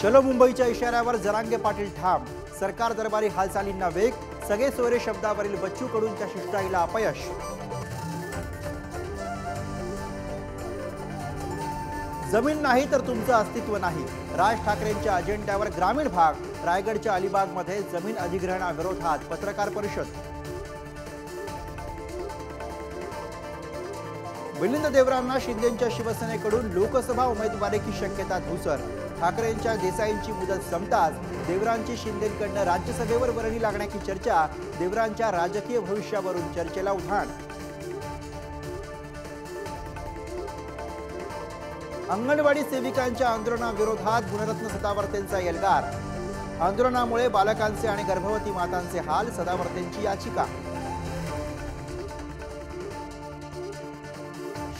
चलो मुंबईच्या इशाऱ्यावर जरांगे पाटील ठाम। सरकार दरबारी हालचालींना वेग। सगळे सोयरे शब्दावरील बच्चू कडूंच्या शिष्टाईला अपयश। जमीन नाही तर तुमचं अस्तित्व नाही। राज ठाकरेंच्या अजेंड्यावर ग्रामीण भाग। रायगडच्या अलिबागमध्ये जमीन अधिग्रहणाविरोधात पत्रकार परिषद। मिलिंद देवरांना शिंदेंच्या शिवसेनेकडून लोकसभा उमेदवारीची शक्यता धुसर। ठाकरेंच्या देसाईंची मुदत संपताच देवरांची शिंदेंकडून राज्यसभेवर वर्णी लागण्याची चर्चा। देवरांच्या राजकीय भविष्यावरून चर्चेला उधाण। अंगणवाडी सेविकांच्या आंदोलनाविरोधात गुणरत्न सदावर्तेंचा एल्गार। आंदोलनामुळे बालकांचे आणि गर्भवती मातांचे हाल। सदावर्तेंची याचिका।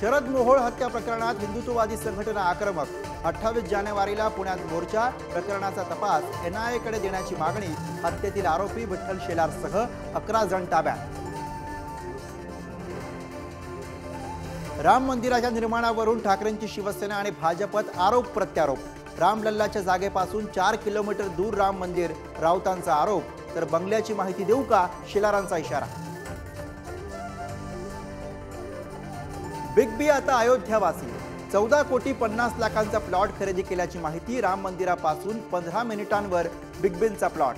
शरद मोहोळ हत्या प्रकरणात हिंदुत्ववादी संघटना आक्रमक। 28 जानेवारीला पुण्यात मोर्चा। प्रकरणाचा तपास NIA कडे देण्याची मागणी। हत्येतील आरोपी विठ्ठल शेलारसह 11 जण ताब्यात। राम मंदिराच्या निर्माणावरून ठाकरेंची शिवसेना आणि भाजपत आरोप प्रत्यारोप। रामलल्लाच्या जागेपासून 4 किलोमीटर दूर राम मंदिर। राऊतांचा आरोप। तर बंगल्याची माहिती देऊ का? शेलारांचा इशारा। बिग बी आता अयोध्यावासी। 14 कोटी 50 लाखांचा प्लॉट खरेदी केल्याची माहिती। राम मंदिरापासून 15 मिनिटांवर बिग बींचा प्लॉट।